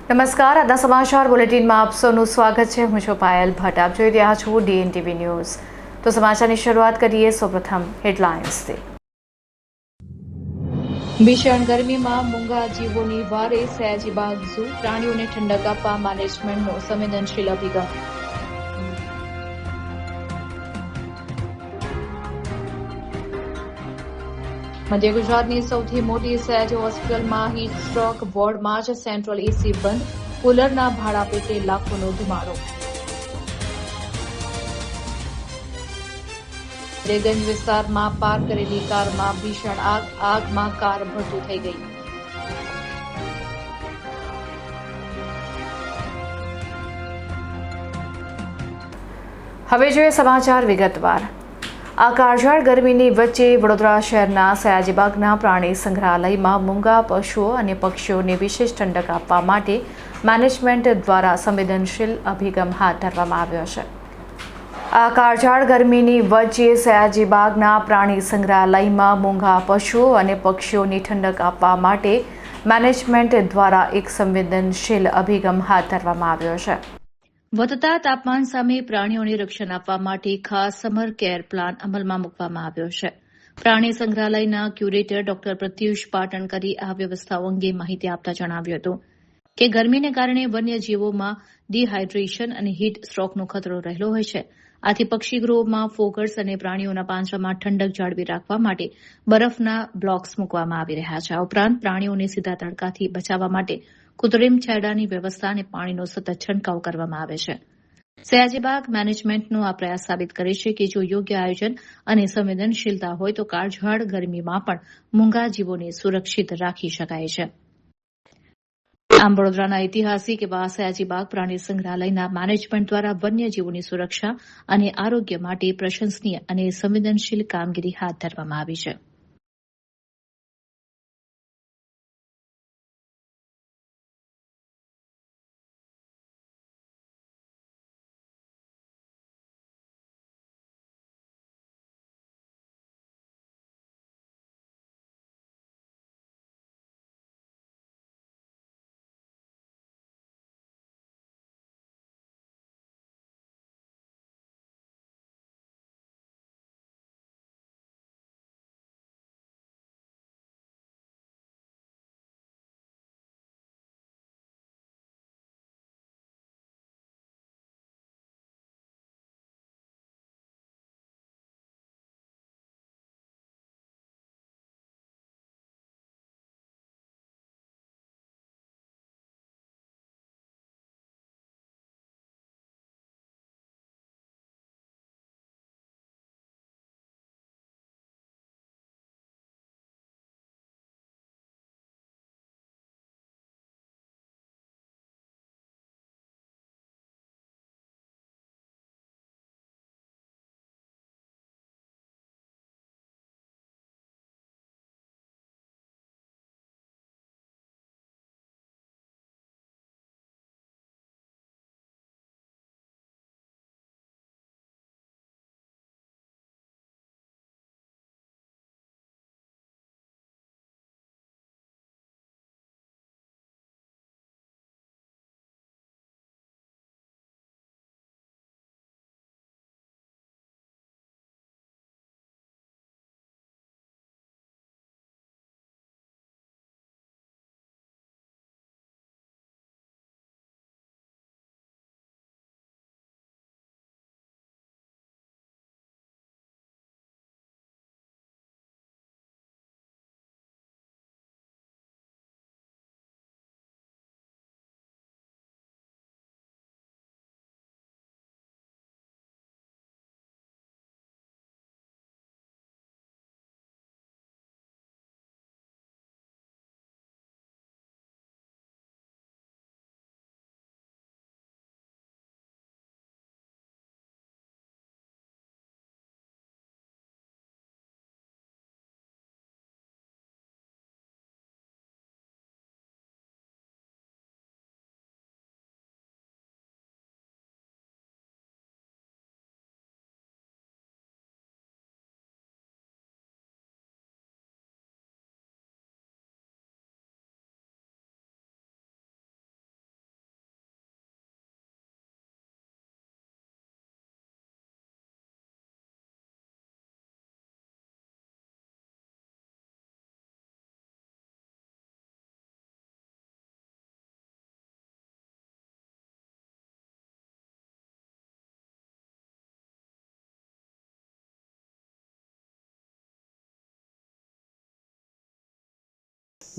નમસ્કાર, આજના સમાચાર બુલેટિનમાં આપ સૌનું સ્વાગત છે. હું છું પાયલ ભટ્ટ. આપ જોઈ રહ્યા છો DNTV ન્યૂઝ. તો સમાચારની શરૂઆત કરીએ સૌપ્રથમ હેડલાઇન્સથી. ભીષણ ગરમીમાં મૂંગા જીવોની વારે સયાજીબાગ ઝૂ, પ્રાણીઓને ઠંડક આપવા મેનેજમેન્ટનો સંવેદનશીલ અભિગમ. મધ્ય ગુજરાતની સૌથી મોટી સયાજી હોસ્પિટલમાં હીટ સ્ટ્રોક વોર્ડમાં જ સેન્ટ્રલ એસી બંધ, કુલરના ભાડા પેટે લાખોનો ધુમાડો. રેગંજ વિસ્તારમાં પાર્ક કરેલી કારમાં ભીષણ આગમાં કાર ભડતું થઈ ગઈ. હવે જોઈએ સમાચાર વિગતવાર. આ કાળઝાળ ગરમીની વચ્ચે વડોદરા શહેરના સયાજીબાગના પ્રાણી સંગ્રહાલયમાં મૂંગા પશુઓ અને પક્ષીઓને વિશેષ ઠંડક આપવા માટે મેનેજમેન્ટ દ્વારા સંવેદનશીલ અભિગમ હાથ ધરવામાં આવ્યો છે. આ કાળઝાળ ગરમીની વચ્ચે સયાજીબાગના પ્રાણી સંગ્રહાલયમાં મૂંગા પશુઓ અને પક્ષીઓની ઠંડક આપવા માટે મેનેજમેન્ટ દ્વારા એક સંવેદનશીલ અભિગમ હાથ ધરવામાં આવ્યો છે. વધતા તાપમાન સામે પ્રાણીઓને રક્ષણ આપવા માટે ખાસ સમર કેર પ્લાન અમલમાં મૂકવામાં આવ્યો છે. પ્રાણી સંગ્રહાલયના ક્યુરેટર ડોક્ટર પ્રત્યુષ પાટણકરે આ વ્યવસ્થાઓ અંગે માહિતી આપતા જણાવ્યું હતું કે ગરમીને કારણે વન્યજીવોમાં ડિહાઇડ્રેશન અને હીટ સ્ટ્રોકનો ખતરો રહેલો હોય છે. આથી પક્ષીગૃહોમાં ફોગર્સ અને પ્રાણીઓના પાંજરામાં ઠંડક જાળવી રાખવા માટે બરફના બ્લોક્સ મૂકવામાં આવી રહ્યા છે. આ ઉપરાંત પ્રાણીઓને સીધા તડકાથી બચાવવા માટે કૃત્રિમ છાંયડાની વ્યવસ્થા અને પાણીનો સતત છંટકાવ કરવામાં આવે છે. સયાજીબાગ મેનેજમેન્ટનો આ પ્રયાસ સાબિત કરે છે કે જો યોગ્ય આયોજન અને સંવેદનશીલતા હોય તો કાળઝાળ ગરમીમાં પણ મૂંગા જીવોને સુરક્ષિત રાખી શકાય છે. આમ વડોદરાના ઐતિહાસિક એવા સયાજીબાગ પ્રાણી સંગ્રહાલયના મેનેજમેન્ટ દ્વારા વન્યજીવોની સુરક્ષા અને આરોગ્ય માટે પ્રશંસનીય અને સંવેદનશીલ કામગીરી હાથ ધરવામાં આવી છે.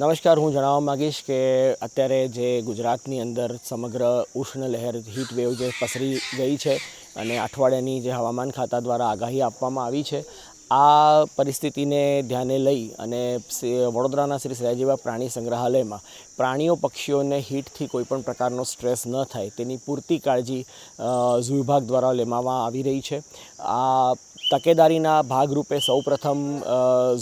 નમસ્કાર, હું જણાવવા માગીશ કે અત્યારે જે ગુજરાતની અંદર સમગ્ર ઉષ્ણ લહેર હીટ વેવ જે પસરી ગઈ છે અને અઠવાડિયાની જે હવામાન ખાતા દ્વારા આગાહી આપવામાં આવી છે, આ પરિસ્થિતિને ધ્યાને લઈ અને વડોદરાના શ્રી સયાજીબાગ પ્રાણી સંગ્રહાલયમાં પ્રાણીઓ પક્ષીઓને હીટથી કોઈપણ પ્રકારનો સ્ટ્રેસ ન થાય તેની પૂરતી કાળજી ઝૂ વિભાગ દ્વારા લેવામાં આવી રહી છે. આ તકેદારીના ભાગરૂપે સૌપ્રથમ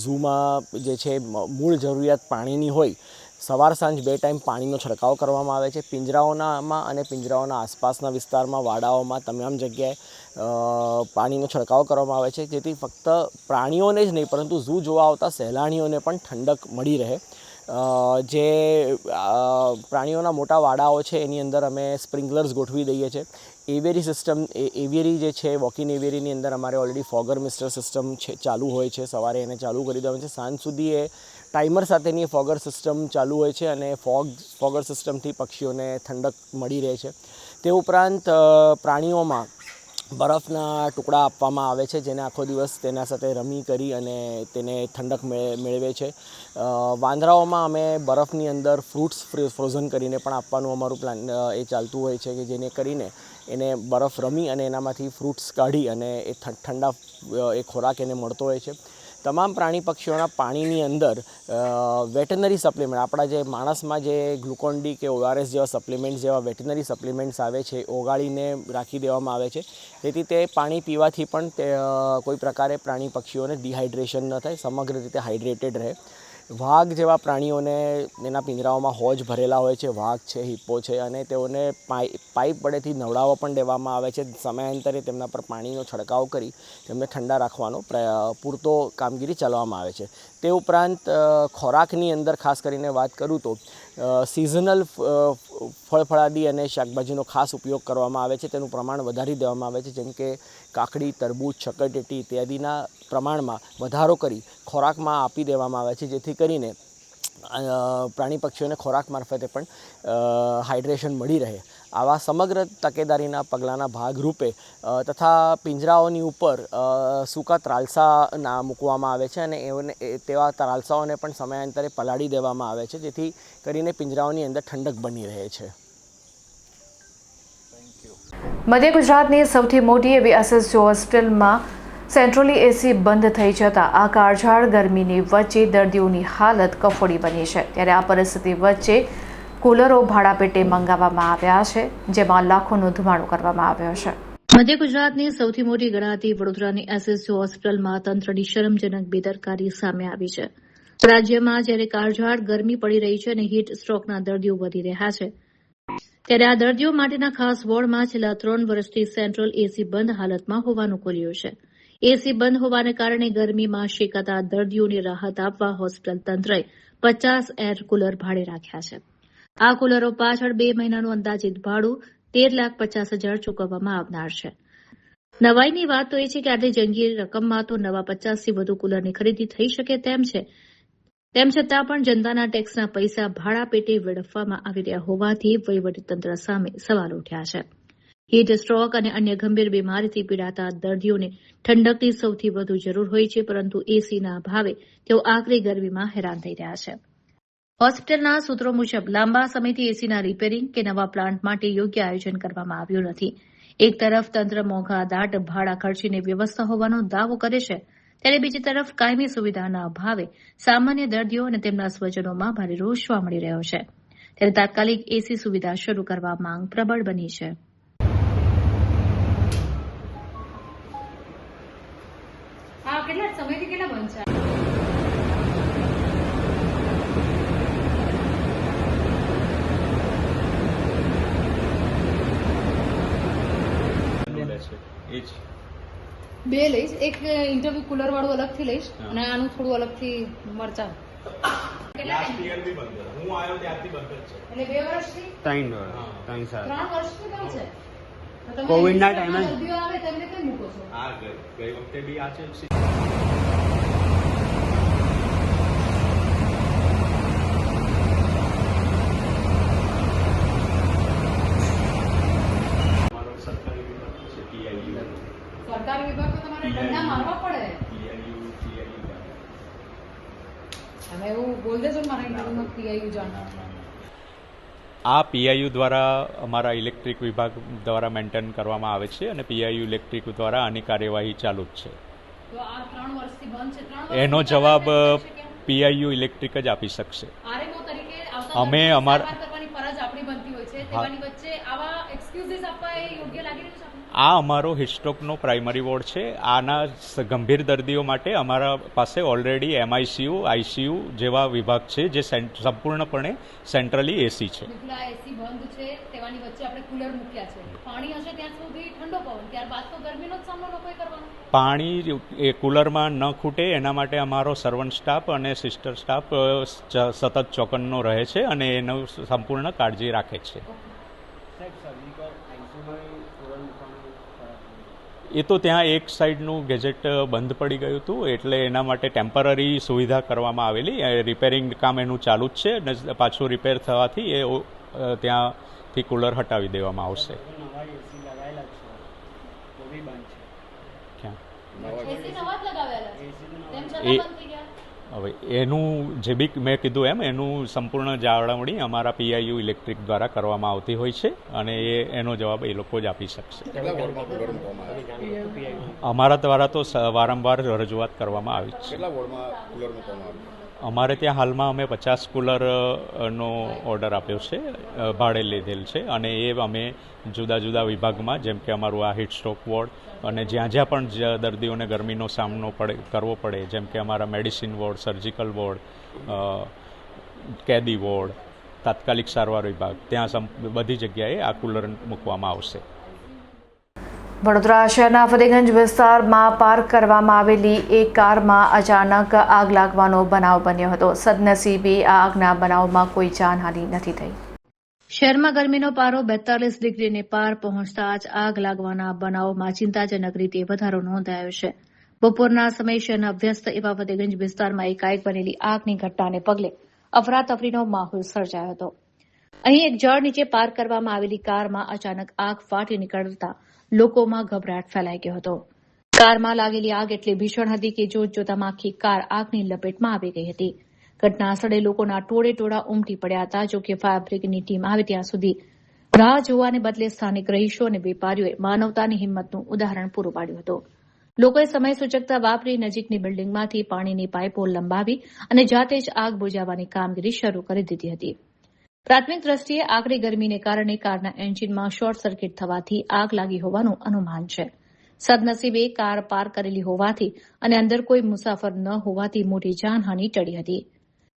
ઝૂમાં જે છે મૂળ જરૂરિયાત પાણીની હોય, સવાર સાંજ 2 ટાઈમ પાણીનો છંટકાવ કરવામાં આવે છે. પિંજરાઓનામાં અને પિંજરાઓના આસપાસના વિસ્તારમાં, વાડાઓમાં તમામ જગ્યાએ પાણીનો છંટકાવ કરવામાં આવે છે, જેથી ફક્ત પ્રાણીઓને જ નહીં પરંતુ ઝૂ જોવા આવતા સહેલાણીઓને પણ ઠંડક મળી રહે. જે પ્રાણીઓના મોટા વાડાઓ છે એની અંદર અમે સ્પ્રિંકલર્સ ગોઠવી દઈએ છીએ. એવિયરી સિસ્ટમ, એવિયરી જે છે વોકિન એવિયરીની અંદર અમારે ઓલરેડી ફોગર મિસ્ટર સિસ્ટમ છે ચાલુ હોય છે. સવારે એને ચાલુ કરી દેવાનું છે, સાંજ સુધી એ ટાઈમર સાથેની ફોગર સિસ્ટમ ચાલુ હોય છે અને ફોગર સિસ્ટમથી પક્ષીઓને ઠંડક મળી રહે છે. તે ઉપરાંત પ્રાણીઓમાં બરફના ટુકડા આપવામાં આવે છે, જેને આખો દિવસ તેના સાથે રમી કરી અને તેને ઠંડક મેળવે છે. વાંદરાઓમાં અમે બરફની અંદર ફ્રૂટ્સ ફ્રોઝન કરીને પણ આપવાનું અમારું પ્લાન એ ચાલતું હોય છે, કે જેને કરીને એને બરફ રમી અને એનામાંથી ફ્રૂટ્સ કાઢી અને એ ઠંડા એ ખોરાક એને મળતો હોય છે. તમામ પ્રાણી પક્ષીઓના પાણીની અંદર વેટનરી સપ્લિમેન્ટ, આપણા જે માણસમાં જે ગ્લુકોન ડી કે ORS જેવા સપ્લિમેન્ટ જેવા વેટનરી સપ્લિમેન્ટ્સ આવે છે, ઓગાળીને રાખી દેવામાં આવે છે, તેથી તે પાણી પીવાથી પણ તે કોઈ પ્રકારે પ્રાણી પક્ષીઓને ડિહાઇડ્રેશન ન થાય, સમગ્ર રીતે હાઇડ્રેટેડ રહે. વાઘ જેવા પ્રાણીઓને એના પિંજરાઓમાં હોજ ભરેલા હોય છે, વાઘ છે, હિપ્પો છે, અને તેઓને પાઇપ વડેથી નવડાવવા પણ દેવામાં આવે છે. સમયાંતરે તેમના પર પાણીનો છંટકાવ કરી તેમને ઠંડા રાખવાનો પૂરતો કામગીરી ચલાવવામાં આવે છે. તે ઉપરાંત ખોરાકની અંદર ખાસ કરીને વાત કરું તો સિઝનલ ફળફળાદી અને શાકભાજીનો ખાસ ઉપયોગ કરવામાં આવે છે. તેનું પ્રમાણ વધારી દેવામાં આવે છે, જેમ કે કાકડી, તરબૂચ, ચકરટેટી ઇત્યાદિના પ્રમાણમાં વધારો કરી ખોરાકમાં આપી દેવામાં આવે છે, જેથી કરીને પ્રાણી પક્ષીઓને ખોરાક મારફતે પણ હાઇડ્રેશન મળી રહે. આવા સમગ્ર તકેદારીના પગલાંના ભાગરૂપે તથા પિંજરાઓની ઉપર સૂકા ત્રાલસા મૂકવામાં આવે છે અને તેવા ત્રાલસાઓને પણ સમયાંતરે પલાળી દેવામાં આવે છે, જેથી કરીને પિંજરાઓની અંદર ઠંડક બની રહે છે. મધ્ય ગુજરાતની સૌથી મોટી એવી SSO હોસ્પિટલમાં સેન્ટ્રલી AC બંધ થઈ જતાં આ કાળઝાળ ગરમીની વચ્ચે દર્દીઓની હાલત કફોડી બની છે. ત્યારે આ પરિસ્થિતિ વચ્ચે કુલરો ભાડાપેટે મંગાવવામાં આવ્યા છે, જેમાં લાખોનો ધુમાડો કરવામાં આવ્યો છે. મધ્ય ગુજરાતની સૌથી મોટી ગણાતી વડોદરાની SSO હોસ્પિટલમાં તંત્રની શરમજનક બેદરકારી સામે આવી છે. રાજ્યમાં જ્યારે કાળઝાળ ગરમી પડી રહી છે અને હીટ સ્ટ્રોકના દર્દીઓ વધી રહ્યા છે, ત્યારે આ દર્દીઓ માટેના ખાસ વોર્ડમાં છેલ્લા 3 વર્ષથી સેન્ટ્રલ AC બંધ હાલતમાં હોવાનું ખુલ્યું છે. AC બંધ હોવાને કારણે ગરમીમાં શેકાતા દર્દીઓને રાહત આપવા હોસ્પિટલ તંત્રએ 50 એર કુલર ભાડે રાખ્યા છે. આ કુલરો પાછળ 2 મહિનાનું અંદાજિત ભાડું 13,50,000 ચૂકવવામાં આવનાર છે. નવાઈની વાત તો એ છે કે આટલી જંગી રકમમાં તો નવા 50થી વધુ કુલરની ખરીદી થઈ શકે તેમ છે. તેમ છતાં પણ જનતાના ટેક્સના પૈસા ભાડા પેટે વેડફવામાં આવી રહ્યા હોવાથી વહીવટીતંત્ર સામે સવાલ ઉઠ્યા છે. હીટ સ્ટ્રોક અને અન્ય ગંભીર બીમારીથી પીડાતા દર્દીઓને ઠંડકની સૌથી વધુ જરૂર હોય છે, પરંતુ એસીના અભાવે તેઓ આકરી ગરમીમાં હેરાન થઈ રહ્યા છે. હોસ્પિટલના સૂત્રો મુજબ લાંબા સમયથી એસીના રિપેરિંગ કે નવા પ્લાન્ટ માટે યોગ્ય આયોજન કરવામાં આવ્યું નથી. એક તરફ તંત્ર મોંઘાદાટ ભાડા ખર્ચીને વ્યવસ્થા હોવાનો દાવો કરે છે, ત્યારે બીજી તરફ કાયમી સુવિધાના અભાવે સામાન્ય દર્દીઓ અને તેમના સ્વજનોમાં ભારે રોષ જોવા મળી રહ્યો છે. ત્યારે તાત્કાલિક એસી સુવિધા શરૂ કરવા માંગ પ્રબળ બની છે. કેટલા સમયથી કેટલા બંધ છે? બે લઈશ, એક ઇન્ટરવ્યુ કુલર વાળું અલગથી લઈશ અને આનું થોડું અલગથી મરચાં. લાસ્ટ યર બી બંધ હતો, હું આવ્યો ત્યારથી બંધ જ છે. એટલે 2 વર્ષથી 3 વર્ષથી બંધ છે. કોવિડ ના ટાઈમે દર્દીઓ આવે તેમને કેમ મૂકો છો? હા, ગઈ વખતે બી આ છે. સરકારી વિભાગ તો તમારે ધંધા મારવા પડે. અને એવું બોલ દેજો ને મારા ઇન્ટરવ્યુમાં પીઆઈયુ જાણવા. આ પીઆઈયુ દ્વારા અમારા ઇલેક્ટ્રિક વિભાગ દ્વારા મેન્ટેન કરવામાં આવે છે અને પીઆઈયુ ઇલેક્ટ્રિક દ્વારા આની કાર્યવાહી ચાલુ જ છે. તો આ 3 વર્ષથી બંધ છે. એનો જવાબ પીઆઈયુ ઇલેક્ટ્રિક જ આપી શકશે. આરએમઓ તરીકે આવતા અમે અમારા કરવાની ફરજ આપણી બનતી હોય છે. તેવાની વચ્ચે આવા એક્સક્યુઝિસ આપવા એ યોગ્ય લાગી રહ્યું છે આપને? આ અમારો હિસ્ટોકનો પ્રાઇમરી વોર્ડ છે. આના ગંભીર દર્દીઓ માટે અમારા પાસે ઓલરેડી એમઆઈસીયુ, આઈસીયુ જેવા વિભાગ છે જે સંપૂર્ણપણે સેન્ટ્રલી એસી છે. બિલકુલ એસી બંધ છે. તેવાની વચ્ચે આપણે કુલર મૂક્યા છે. પાણી હશે ત્યાં સુધી ઠંડો પવન, ત્યારબાદ તો ગરમીનો જ સામનો લોકોએ કરવાનો. પાણી એ કુલરમાં ન ખૂટે એના માટે અમારો સર્વન્ટ સ્ટાફ અને સિસ્ટર સ્ટાફ સતત ચોકનનો રહે છે અને એનો સંપૂર્ણ કાળજી રાખે છે. એ તો ત્યાં એક સાઈડનું ગેજેટ બંધ પડી ગયું હતું એટલે એના માટે ટેમ્પરરી સુવિધા કરવામાં આવેલી. રિપેરિંગ કામ એનું ચાલુ જ છે અને પાછું રિપેર થવાથી એ ત્યાંથી કુલર હટાવી દેવામાં આવશે. એસી નવા જ લગાવેલા છે. તેમ છતાં બંધ થઈ ગયા. હવે એનું જે બી મેં કીધું એમ એનું સંપૂર્ણ જાળવણી અમારા પીઆઈયુ ઇલેક્ટ્રિક દ્વારા કરવામાં આવતી હોય છે અને એનો જવાબ એ લોકો જ આપી શકશે. અમારા દ્વારા તો વારંવાર રજૂઆત કરવામાં આવી છે. અમારે ત્યાં હાલમાં અમે 50 કુલરનો ઓર્ડર આપ્યો છે, ભાડે લીધેલ છે અને એ અમે જુદા જુદા વિભાગમાં જેમ કે અમારું આ હીટ સ્ટ્રોક વોર્ડ અને જ્યાં જ્યાં પણ દર્દીઓને ગરમીનો સામનો કરવો પડે જેમ કે અમારા મેડિસિન વોર્ડ, સર્જિકલ વોર્ડ, કેદી વોર્ડ, તાત્કાલિક સારવાર વિભાગ ત્યાં બધી જગ્યાએ આ કુલર મૂકવામાં આવશે. વડોદરા શહેરના ફતેગંજ વિસ્તારમાં પાર્ક કરવામાં આવેલી એક કારમાં અચાનક આગ લાગવાનો બનાવ બન્યો હતો. સદનસીબે આ આગના બનાવમાં કોઈ જાનહાનિ નથી થઈ. શહેરમાં ગરમીનો પારો 42 ડિગ્રીને પાર પહોંચતા જ આગ લાગવાના બનાવમાં ચિંતાજનક રીતે વધારો નોંધાયો છે. બપોરના સમયે શહેરના વ્યસ્ત એવા ફતેગંજ વિસ્તારમાં એકાએક બનેલી આગની ઘટનાને પગલે અફરાતફરીનો માહોલ સર્જાયો હતો. અહીં એક ઝાડ નીચે પાર્ક કરવામાં આવેલી કારમાં અચાનક આગ ફાટી નીકળતા લોકોમાં ગભરાટ ફેલાઈ ગયો હતો. કારમાં લાગેલી આગ એટલી ભીષણ હતી કે જોતજોતામાં આખી કાર આગની લપેટમાં આવી ગઈ હતી. ઘટના સ્થળે લોકોના ટોળે ટોળા ઉમટી પડ્યા હતા. જોકે ફાયર બ્રિગેડની ટીમ આવે ત્યાં સુધી રાહ જોવાને બદલે સ્થાનિક રહીશો અને વેપારીઓએ માનવતાની હિંમતનું ઉદાહરણ પૂરું પાડ્યું હતું. લોકોએ સમય સૂચકતા વાપરી નજીકની બિલ્ડિંગમાંથી પાણીની પાઇપો લંબાવી અને જાતે જ આગ બુઝાવવાની કામગીરી શરૂ કરી દીધી હતી. પ્રાથમિક દ્રષ્ટિએ આકરી ગરમીને કારણે કારના એન્જિનમાં શોર્ટ સર્કિટ થવાથી આગ લાગી હોવાનું અનુમાન છે. સદનસીબે કાર પાર્ક કરેલી હોવાથી અને અંદર કોઈ મુસાફર ન હોવાથી મોટી જાનહાનિ ટળી હતી.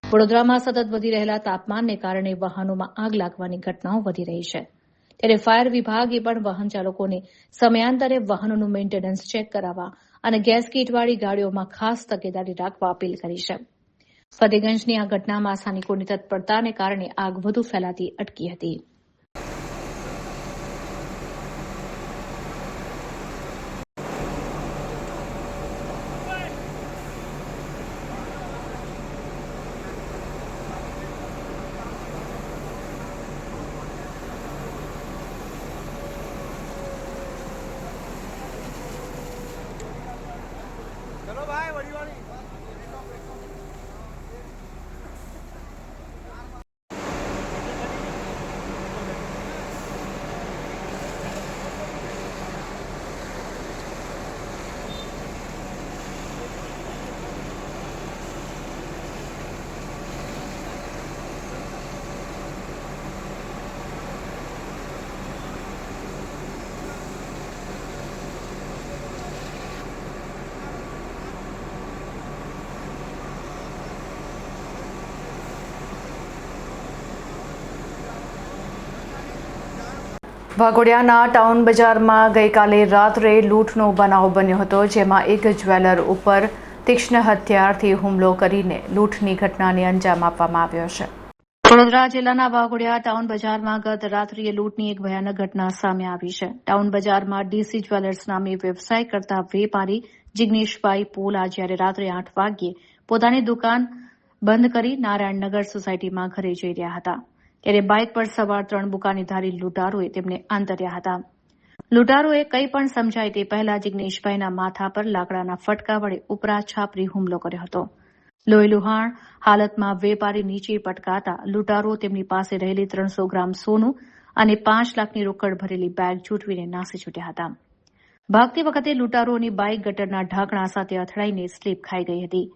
વડોદરામાં સતત વધી રહેલા તાપમાનને કારણે વાહનોમાં આગ લાગવાની ઘટનાઓ વધી રહી છે. ત્યારે ફાયર વિભાગે પણ વાહન ચાલકોને સમયાંતરે વાહનોનું મેન્ટેનન્સ ચેક કરાવવા અને ગેસ કીટવાળી ગાડીઓમાં ખાસ તકેદારી રાખવા અપીલ કરી છે. ફતેગંજની આ ઘટનામાં સ્થાનિકોની તત્પરતાને કારણે આગ વધુ ફેલાતી અટકી હતી. વાઘોડિયાના ટાઉન બજારમાં ગઈકાલે રાત્રે લૂંટનો બનાવ બન્યો હતો, જેમાં એક જ્વેલર ઉપર તીક્ષ્ણ હથિયારથી હુમલો કરીને લૂંટની ઘટનાને અંજામ આપવામાં આવ્યો છે. વડોદરા જિલ્લાના વાઘોડિયા ટાઉન બજારમાં ગત રાત્રિએ લૂંટની એક ભયાનક ઘટના સામે આવી છે. ટાઉન બજારમાં ડીસી જ્વેલર્સ નામે વ્યવસાય કરતા વેપારી જિગ્નેશભાઈ પોલા જ્યારે રાત્રે 8 વાગ્યે પોતાની દુકાન બંધ કરી નારાયણનગર સોસાયટીમાં ઘરે જઈ રહ્યા હતા, ત્યારે બાઇક પર સવાર 3 બુકાનીધારી લૂંટારોએ તેમને આંતર્યા હતા. લૂંટારોએ કંઈ પણ સમજાય તે પહેલા જિગ્નેશભાઈના માથા પર લાકડાના ફટકા વડે ઉપરા છાપરી હુમલો કર્યો હતો. લોહીલુહાણ હાલતમાં વેપારી નીચે પટકાતા લૂંટારો તેમની પાસે રહેલી 300 ગ્રામ સોનું અને 5 લાખની રોકડ ભરેલી બેગ ઝૂંટવીને નાસી છૂટ્યા હતા. ભાગતી વખતે લૂંટારોની બાઇક ગટરના ઢાંકણા સાથે અથડાઈને સ્લીપ ખાઈ ગઈ હતી.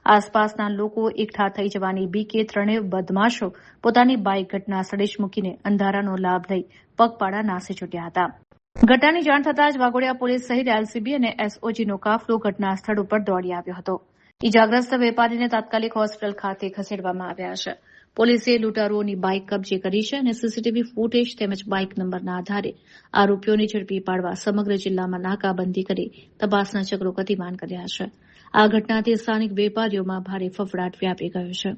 આસપાસના લોકો એકઠા થઈ જવાની બીકે ત્રણેય બદમાશો પોતાની બાઇક ઘટના સ્થળે જ મૂકીને અંધારાનો લાભ લઈ પગપાળા નાસી છૂટ્યા હતા. ઘટનાની જાણ થતાં જ વાઘોડિયા પોલીસ સહિત એલસીબી અને એસઓજીનો કાફલો ઘટના સ્થળ ઉપર દોડી આવ્યો હતો. ઇજાગ્રસ્ત વેપારીને તાત્કાલિક હોસ્પિટલ ખાતે ખસેડવામાં આવ્યા છે. પોલીસે લૂંટારુઓની બાઇક કબજે કરી છે અને સીસીટીવી ફૂટેજ તેમજ બાઇક નંબરના આધારે આરોપીઓને ઝડપી પાડવા સમગ્ર જિલ્લામાં નાકાબંધી કરી તપાસના ચક્રો ગતિમાન કર્યા છે. આ ઘટનાથી સ્થાનિક વેપારીઓમાં ભારે ફફડાટ વ્યાપી ગયો છે.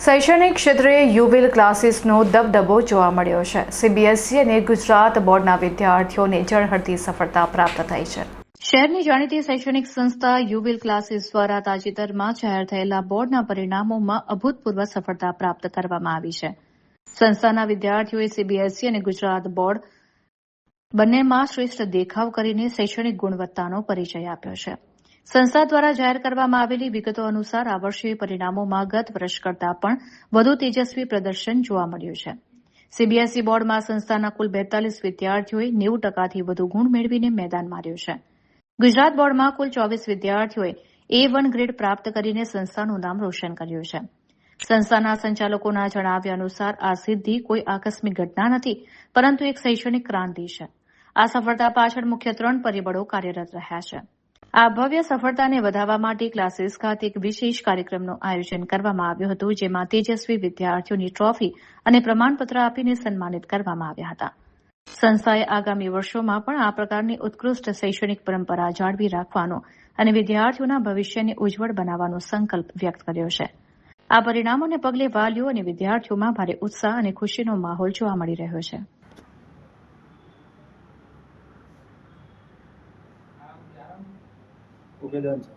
શૈક્ષણિક ક્ષેત્રે યુવિલ ક્લાસીસનો દબદબો જોવા મળ્યો છે. સીબીએસઈ અને ગુજરાત બોર્ડના વિદ્યાર્થીઓને ઝળહળતી સફળતા પ્રાપ્ત થઈ છે. શહેરની જાણીતી શૈક્ષણિક સંસ્થા યુવિલ ક્લાસીસ દ્વારા તાજેતરમાં જાહેર થયેલા બોર્ડના પરિણામોમાં અભૂતપૂર્વ સફળતા પ્રાપ્ત કરવામાં આવી છે. સંસ્થાના વિદ્યાર્થીઓએ સીબીએસઈ અને ગુજરાત બોર્ડ બંનેમાં શ્રેષ્ઠ દેખાવ કરીને શૈક્ષણિક ગુણવત્તાનો પરિચય આપ્યો છે. સંસ્થા દ્વારા જાહેર કરવામાં આવેલી વિગતો અનુસાર આ વર્ષે પરિણામોમાં ગત વર્ષ કરતાં પણ વધુ તેજસ્વી પ્રદર્શન જોવા મળ્યું છે. સીબીએસઈ બોર્ડમાં સંસ્થાના કુલ 42 વિદ્યાર્થીઓએ 90%થી વધુ ગુણ મેળવીને મેદાન માર્યું છે. ગુજરાત બોર્ડમાં કુલ 24 વિદ્યાર્થીઓએ A1 ગ્રેડ પ્રાપ્ત કરીને સંસ્થાનું નામ રોશન કર્યું છે. સંસ્થાના સંચાલકોના જણાવ્યા અનુસાર આ સિદ્ધિ કોઈ આકસ્મિક ઘટના નથી, પરંતુ એક શૈક્ષણિક ક્રાંતિ છે. આ સફળતા પાછળ મુખ્ય 3 પરિબળો કાર્યરત રહ્યા છે. આ ભવ્ય સફળતાને વધારવા માટે ક્લાસીસ ખાતે એક વિશેષ કાર્યક્રમનું આયોજન કરવામાં આવ્યું હતું, જેમાં તેજસ્વી વિદ્યાર્થીઓની ટ્રોફી અને પ્રમાણપત્ર આપીને સન્માનિત કરવામાં આવ્યા હતા. સંસ્થાએ આગામી વર્ષોમાં પણ આ પ્રકારની ઉત્કૃષ્ટ શૈક્ષણિક પરંપરા જાળવી રાખવાનો અને વિદ્યાર્થીઓના ભવિષ્યને ઉજ્જવળ બનાવવાનો સંકલ્પ વ્યક્ત કર્યો છે. આ પરિણામોને પગલે વાલીઓ અને વિદ્યાર્થીઓમાં ભારે ઉત્સાહ અને ખુશીનો માહોલ જોવા મળી રહ્યો છે. Okay, done, sir.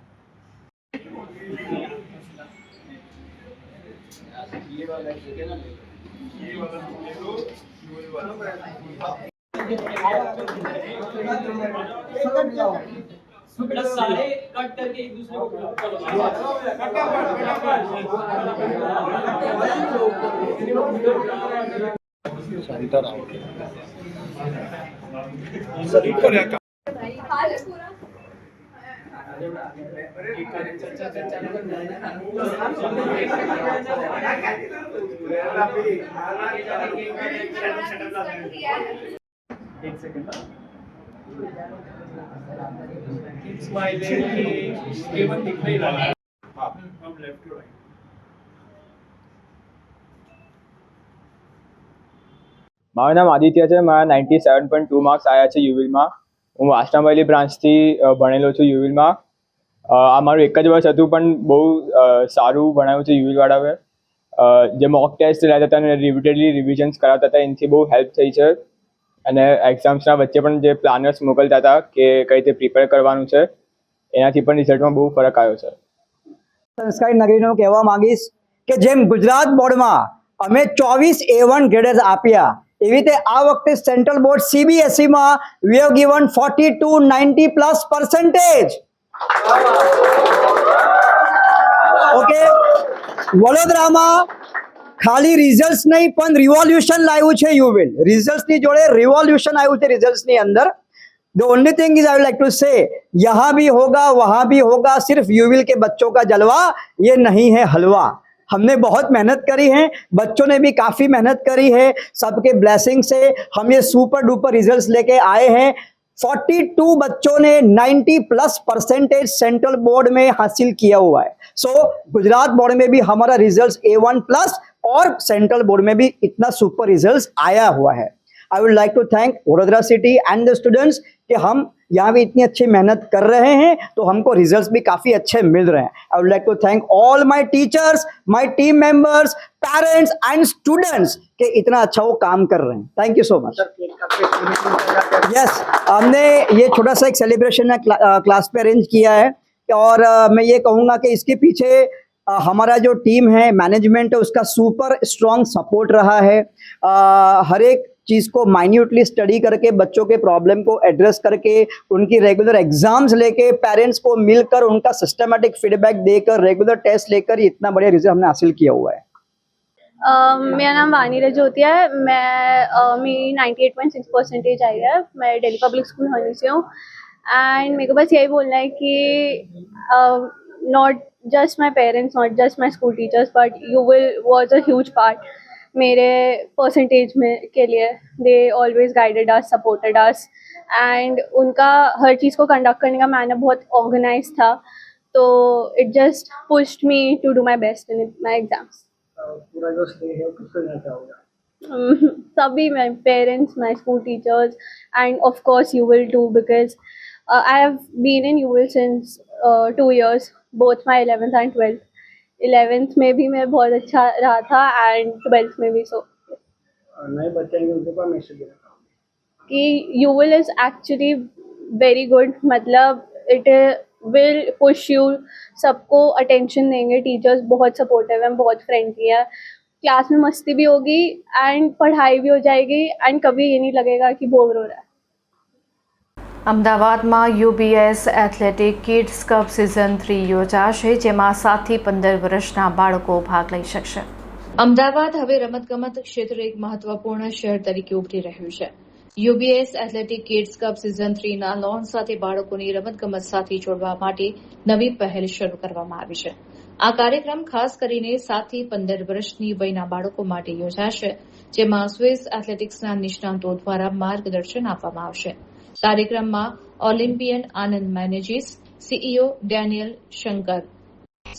सारे कट करके एक दूसरे को एक सेकंड स्माइल केवल दिख नहीं रहा है. अब लेफ्ट टू राइट. મારું નામ આદિત્ય છે. મારા 97.2 માર્ક્સ આવ્યા છે યુવિલમાં. હું વાસણાવલી બ્રાન્ચથી ભણેલો છું યુવિલમાં. આ મારું એક જ વર્ષ હતું, પણ બહુ સારું ભણાવ્યું છે યુવિલવાળાએ. જે મોક ટેસ્ટ લેતા હતા અને રિપીટેડલી રિવિઝન્સ કરાવતા હતા, એનાથી બહુ હેલ્પ થઈ છે. અને એક્ઝામ્સના વચ્ચે પણ જે પ્લાનર્સ મોકલતા હતા કે કઈ રીતે પ્રિપેર કરવાનું છે, એનાથી પણ રિઝલ્ટમાં બહુ ફરક આવ્યો છે. સંસ્કારી નગરીનો કહેવા માંગીશ કે જેમ ગુજરાત બોર્ડમાં અમે 24 A1 ગ્રેડર્સ આપ્યા, એવી રીતે આ વખતે સેન્ટ્રલ બોર્ડ CBSEમાં we have given 42-90+%. ઓકે, વડોદરામાં ખાલી રિઝલ્ટ નહીં પણ રિવોલ્યુશન લાવ્યું છે યુવિલ. રિઝલ્ટની જોડે રિવોલ્યુશન આવ્યું છે રિઝલ્ટની અંદર. The only thing is I would like to say, यहाँ भी होगा वहाँ भी होगा, सिर्फ यूविल के बच्चों का जलवा ये नहीं है हलवा. हमने बहुत मेहनत करी है, बच्चों ने भी काफ़ी मेहनत करी है, सबके ब्लेसिंग से हम ये सुपर डुपर रिजल्ट्स लेके आए हैं. 42 बच्चों ने 90+% सेंट्रल बोर्ड में हासिल किया हुआ है. सो गुजरात बोर्ड में भी हमारा रिजल्ट A1+ और सेंट्रल बोर्ड में भी इतना सुपर रिजल्ट आया हुआ है. I would like to thank Vadodara city and the students कि हम यहाँ भी इतनी अच्छी मेहनत कर रहे हैं तो हमको रिजल्ट्स भी काफ़ी अच्छे मिल रहे हैं. I would like to thank all my teachers, my team members, parents and students कि इतना अच्छा वो काम कर रहे हैं. Thank you so much. Yes, हमने ये छोटा सा एक सेलिब्रेशन क्लास पे अरेंज किया है और मैं ये कहूँगा कि इसके पीछे हमारा जो टीम है, मैनेजमेंट है, उसका सुपर स्ट्रॉन्ग सपोर्ट रहा है. हर एक चीज़ को माइन्यूटली स्टडी करके, बच्चों के प्रॉब्लम को एड्रेस करके, उनकी रेगुलर एग्जाम्स लेके, पेरेंट्स को मिलकर उनका सिस्टमेटिक फीडबैक देकर, रेगुलर टेस्ट लेकर ये इतना बढ़िया रिजल्ट हमने हासिल किया हुआ है. मेरा नाम वानी रजोतिया है. मेरी 98.6% आई है. मैं दिल्ली पब्लिक स्कूल हनी से हूँ. एंड मेरे को बस यही बोलना है कि not just my parents, not just my school teachers, but you will was a huge part मेरे परसेंटेज में के लिए. They always guided us, supported us, and उनका हर चीज़ को कंडक्ट करने का मैनर बहुत ऑर्गेनाइज था. तो it just pushed me to do my best in my exams. पूरा जो स्टे है किसको देना चाहोगे? सभी, my parents, my school teachers, and of course you will too, because I have been in UWIL since 2 years, both my 11th and 12th. 11th में भी मैं बहुत अच्छा रहा था and 12th में भी. so नए बच्चे हैं उनको क्या मैसेज देना चाहोगे? कि UWIL is actually very good. मतलब it will push you, सबको attention देंगे. टीचर्स बहुत सपोर्टिव हैं, बहुत फ्रेंडली है. क्लास में मस्ती भी होगी एंड पढ़ाई भी हो जाएगी एंड कभी ये नहीं लगेगा कि बोर हो रहा है. અમદાવાદમાં UBS athletic kids cup season 3 યોજાશે, જેમાં 7 થી 15 વર્ષના બાળકો ભાગ લઈ શકશે. અમદાવાદ હવે રમતગમત ક્ષેત્રે એક મહત્વપૂર્ણ શહેર તરીકે ઉભરી રહ્યું છે. UBS athletic kids cup season 3ના લોન્ચ સાથે બાળકોની રમતગમત સાથે જોડવા માટે નવી પહેલ શરૂ કરવામાં આવી છે. આ કાર્યક્રમ ખાસ કરીને 7 થી 15 વર્ષની વયના બાળકો માટે યોજાશે, જેમાં સ્વિસ એથ્લેટિક્સના નિષ્ણાતો દ્વારા માર્ગદર્શન આપવામાં આવશે. કાર્યક્રમમાં ઓલિમ્પિયન આનંદ મેનેજીસ, CEO ડેનિયલ શંકર,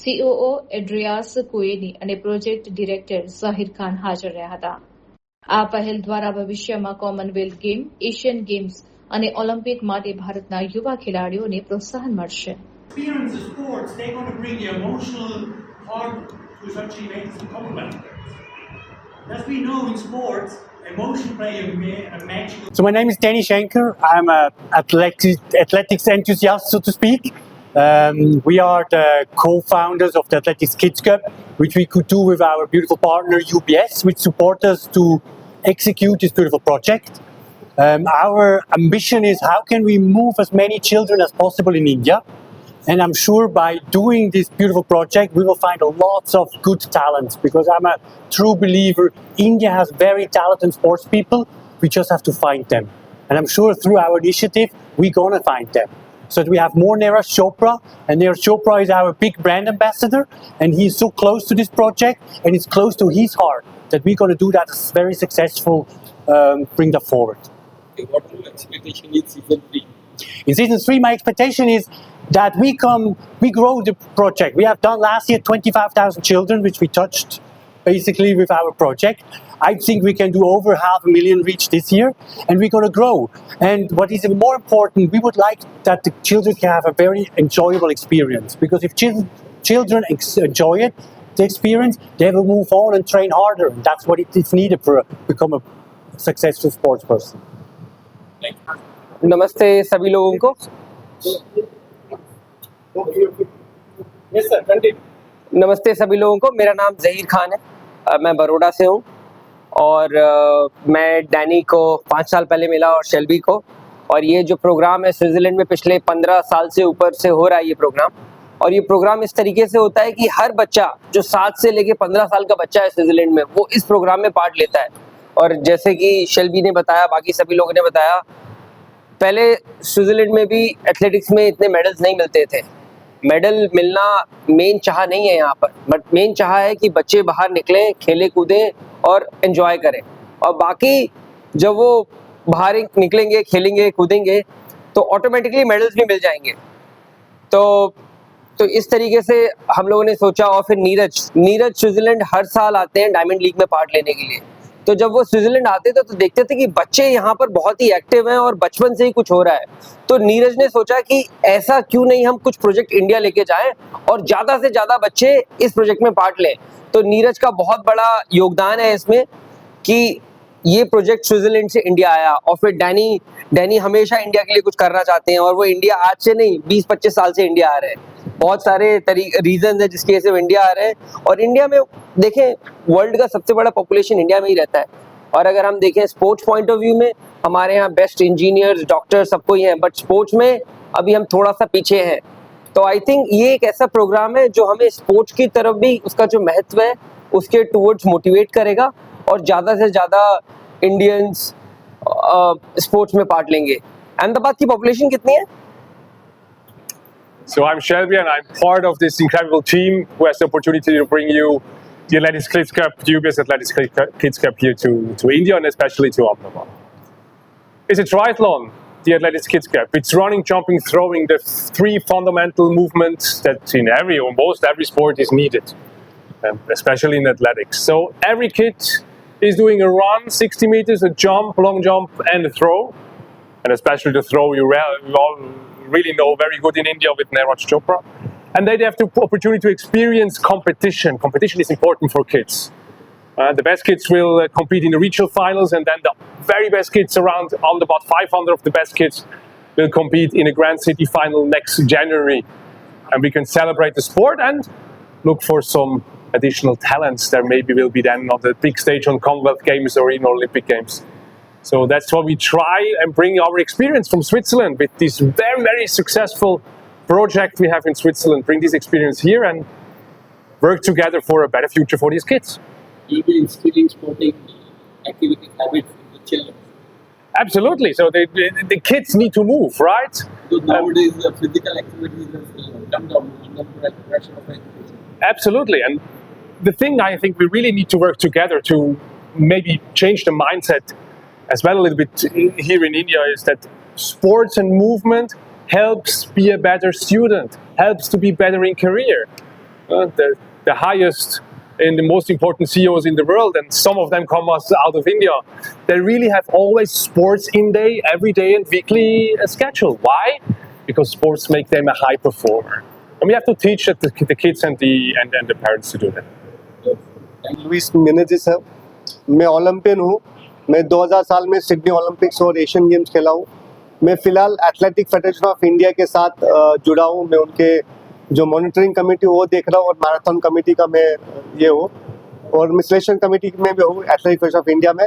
COO એડ્રિયાસ કુએની અને પ્રોજેક્ટ ડિરેક્ટર ઝાહિર ખાન હાજર રહ્યા હતા. આ પહેલ દ્વારા ભવિષ્યમાં કોમનવેલ્થ ગેમ, એશિયન ગેમ્સ અને ઓલિમ્પિક માટે ભારતના યુવા ખેલાડીઓને પ્રોત્સાહન મળશે. Experience of sports, they're going to bring the emotional part to such events and Commonwealth. As we know in sports, emotion play a magical. So my name is Danny Schenker. I'm a athletics enthusiast, so to speak. We are the co-founders of the Athletics Kids Cup, which we could do with our beautiful partner UBS, which support us to execute this beautiful project. Our ambition is how can we move as many children as possible in India. And I'm sure by doing this beautiful project, we will find lots of good talents, because I'm a true believer India has very talented sports people. We just have to find them. And I'm sure through our initiative, we're going to find them. So we have more Neeraj Chopra, and Neeraj Chopra is our big brand ambassador, and he's so close to this project, and it's close to his heart that we're going to do that very successful, bring that forward. What are your expectation in season 3? In season 3, my expectation is that we grow the project. We have done last year 25,000 children, which we touched basically with our project. I think we can do over 500,000 reach this year, and we're going to grow. And what is even more important, we would like that the children can have a very enjoyable experience, because if children enjoy it, the experience, they will move on and train harder. And that's what it's needed for become a successful sports person. नमस्ते सभी लोगों को. Yes sir, continue. नमस्ते सभी लोगों को. मेरा नाम ज़हीर खान है. मैं बड़ौदा से हूँ और मैं डैनी को 5 साल पहले मिला और शेल्बी को. और ये जो प्रोग्राम है स्विट्ज़रलैंड में पिछले 15 साल से ऊपर से हो रहा है ये प्रोग्राम. और ये प्रोग्राम इस तरीके से होता है कि हर बच्चा जो 7 से लेके 15 साल का बच्चा है स्विट्ज़रलैंड में, वो इस प्रोग्राम में पार्ट लेता है. और जैसे कि शेल्बी ने बताया, बाकी सभी लोगों ने बताया, पहले स्विट्ज़रलैंड में भी एथलेटिक्स में इतने मेडल्स नहीं मिलते थे. मेडल मिलना मेन चाह नहीं है यहाँ पर, बट मेन चाह है कि बच्चे बाहर निकलें, खेलें कूदें और एंजॉय करें. और बाकी जब वो बाहर निकलेंगे, खेलेंगे, कूदेंगे, तो ऑटोमेटिकली मेडल्स भी मिल जाएंगे. तो इस तरीके से हम लोगों ने सोचा. और फिर नीरज स्विट्ज़रलैंड हर साल आते हैं डायमंड लीग में पार्ट लेने के लिए. तो जब वो स्विट्जरलैंड आते थे तो देखते थे कि बच्चे यहाँ पर बहुत ही एक्टिव हैं और बचपन से ही कुछ हो रहा है। तो नीरज ने सोचा कि ऐसा क्यों नहीं हम कुछ प्रोजेक्ट इंडिया लेके जाएं और ज़्यादा से ज़्यादा बच्चे इस प्रोजेक्ट में पार्ट लें। तो नीरज का बहुत बड़ा योगदान है इसमें कि ये प्रोजेक्ट स्विट्जरलैंड से इंडिया आया। और फिर डैनी हमेशा इंडिया के लिए कुछ करना चाहते हैं और वो इंडिया आज से नहीं 20-25 साल से इंडिया आ रहे हैं। बहुत सारे रीजन है जिसकी वजह से वो इंडिया आ रहे हैं। और इंडिया में देखें, वर्ल्ड का सबसे बड़ा पॉपुलेशन इंडिया में ही रहता है। और अगर हम देखें स्पोर्ट्स पॉइंट ऑफ व्यू में, हमारे यहाँ बेस्ट इंजीनियर्स, डॉक्टर सब कोई हैं, बट स्पोर्ट्स में अभी हम थोड़ा सा पीछे हैं। तो आई थिंक ये एक ऐसा प्रोग्राम है जो हमें स्पोर्ट्स की तरफ भी उसका जो महत्व है उसके टूवर्ड्स मोटिवेट करेगा और ज़्यादा से ज़्यादा इंडियंस स्पोर्ट्स में पार्ट लेंगे। अहमदाबाद की पॉपुलेशन कितनी है? So I'm Shelby and I'm part of this incredible team who has the opportunity to bring you the Athletics Kids Cup, the UBS Athletics Kids Cup here to India and especially to Ahmedabad. It's a triathlon, the Athletics Kids Cup. It's running, jumping, throwing, the three fundamental movements that in almost every sport is needed, especially in athletics. So every kid is doing a run, 60 meters, a jump, long jump and a throw. And especially the throw you all really know very good in India with Neeraj Chopra. And they have the opportunity to experience competition. Competition is important for kids. The best kids will compete in the regional finals, and then the very best kids, around about 500 of the best kids, will compete in a Grand City final next January. And we can celebrate the sport and look for some additional talents that maybe will be then on the big stage on Commonwealth Games or in Olympic Games. So that's what we try and bring our experience from Switzerland with this very, very successful project we have in Switzerland, bring this experience here and work together for a better future for these kids. You'll be instilling sporting activity habits in the children. Absolutely. So the kids need to move, right? Because nowadays physical activity is come down under the pressure of education. Absolutely. And the thing I think we really need to work together to maybe change the mindset as well a little bit here in India is that sports and movement helps be a better student, helps to be better in career. The highest and the most important CEOs in the world, and some of them come out of India, they really have always sports in every day and weekly schedule. Why? Because sports make them a high performer. And we have to teach the kids and the parents to do that. Luis Menezes sir, मैं Olympian हूँ। मैं 2000 साल में Sydney Olympics और Asian games खेला हूँ। मैं फ़िलहाल एथलेटिक फेडरेशन ऑफ इंडिया के साथ जुड़ा हूँ। मैं उनके जो मॉनिटरिंग कमेटी वो देख रहा हूँ और मैराथन कमेटी का मैं ये हूँ और मैं सिलेक्शन कमेटी में भी हूँ एथलेटिक फेडरेशन ऑफ इंडिया में।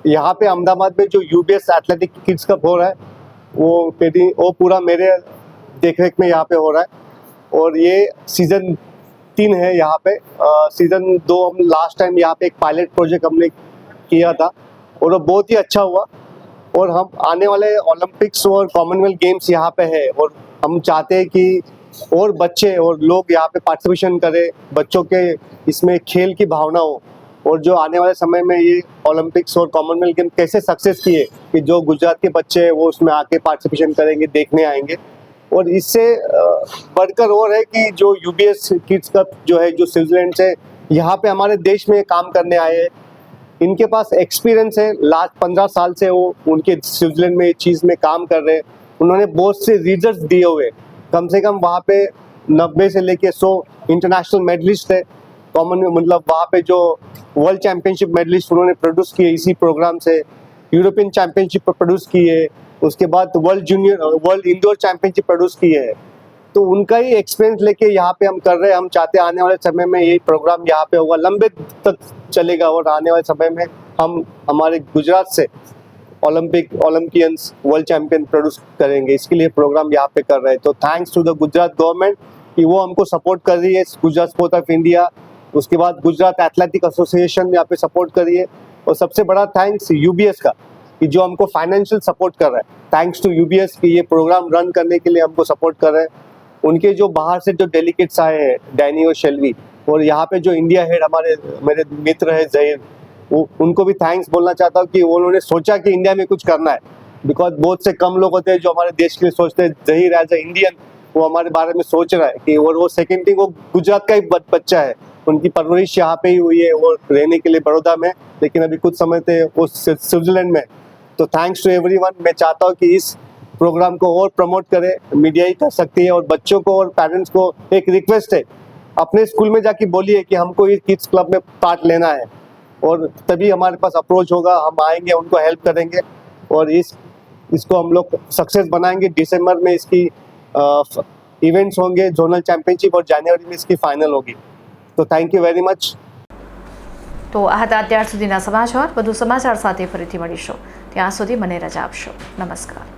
यहाँ पे अहमदाबाद में जो यूबीएस एथलेटिक किड्स कप हो रहा है वो पूरा मेरे देखरेख में यहाँ पे हो रहा है और ये सीज़न 3 है यहाँ पे। सीज़न 2 हम लास्ट टाइम यहाँ पे एक पायलट प्रोजेक्ट हमने किया था और वो बहुत ही अच्छा हुआ और हम आने वाले ओलंपिक्स और कॉमनवेल्थ गेम्स यहाँ पे है और हम चाहते हैं कि और बच्चे और लोग यहाँ पे पार्टिसिपेशन करें, बच्चों के इसमें खेल की भावना हो और जो आने वाले समय में ये ओलंपिक्स और कॉमनवेल्थ गेम कैसे सक्सेस किए कि जो गुजरात के बच्चे हैं वो उसमें आके पार्टिसिपेशन करेंगे, देखने आएंगे। और इससे बढ़कर और है कि जो यूबीएस किड्स कप जो है जो स्विट्जरलैंड से यहाँ पे हमारे देश में काम करने आए हैं, इनके पास एक्सपीरियंस है। लास्ट 15 साल से वो उनके स्विट्जरलैंड में इस चीज़ में काम कर रहे हैं। उन्होंने बहुत से रिजल्ट्स दिए हुए, कम से कम वहाँ पे 90 से लेके 100 इंटरनेशनल मेडलिस्ट है। कॉमन मतलब वहाँ पे जो वर्ल्ड चैम्पियनशिप मेडलिस्ट उन्होंने प्रोड्यूस किए इसी प्रोग्राम से, यूरोपियन चैम्पियनशिप प्रोड्यूस किए, उसके बाद वर्ल्ड इंडोर चैम्पियनशिप प्रोड्यूस की है। तो उनका ही एक्सपीरियंस लेके यहाँ पे हम कर रहे हैं। हम चाहते हैं आने वाले समय में ये प्रोग्राम यहाँ पे होगा, लंबे तक चलेगा और आने वाले समय में हम हमारे गुजरात से ओलंपियंस वर्ल्ड चैम्पियन प्रोड्यूस करेंगे। इसके लिए प्रोग्राम यहाँ पे कर रहे हैं। तो thanks to the Gujarat government कि वो हमको सपोर्ट कर रही है, गुजरात स्पोर्ट ऑफ इंडिया, उसके बाद गुजरात एथलेटिक एसोसिएशन यहाँ पे सपोर्ट कर रही है और सबसे बड़ा थैंक्स यूबीएस का कि जो हमको फाइनेंशियल सपोर्ट कर रहा है। थैंक्स टू यूबीएस कि ये प्रोग्राम रन करने के लिए हमको सपोर्ट कर रहे हैं। उनके जो बाहर से जो डेलीगेट्स आए हैं डैनी और शेल्वी और यहाँ पे जो इंडिया हेड मेरे मित्र है जहीर, उनको भी थैंक्स बोलना चाहता हूँ कि उन्होंने सोचा कि इंडिया में कुछ करना है। बिकॉज बहुत से कम लोग होते हैं जो हमारे देश के लिए सोचते हैं। जहीर एज ए इंडियन वो हमारे बारे में सोच रहा है कि और वो सेकेंड थिंग वो गुजरात का ही बच्चा है उनकी परवरिश यहाँ पे ही हुई है, वो रहने के लिए बड़ौदा में, लेकिन अभी कुछ समय थे वो स्विट्जरलैंड में। तो थैंक्स टू एवरीवन। मैं चाहता हूँ कि इस प्रोग्राम को और प्रमोट करें, मीडिया ही कर सकती है, और बच्चों को और पेरेंट्स को एक रिक्वेस्ट है, अपने स्कूल में जाके बोलिए कि हमको इस किड्स क्लब में पार्ट लेना है, और तभी हमारे पास अप्रोच होगा, हम आएंगे, उनको हेल्प करेंगे और इसको हम लोग सक्सेस बनाएंगे। दिसंबर में इसकी इवेंट्स होंगे, जोनल चैंपियनशिप, और जनवरी में इसकी फाइनल होगी। तो थैंक यू वेरी मच। તો આ હતા અત્યાર સુધીના સમાચાર. વધુ સમાચાર સાથે ફરીથી મળીશું. ત્યાં સુધી મને રજા આપશો. નમસ્કાર.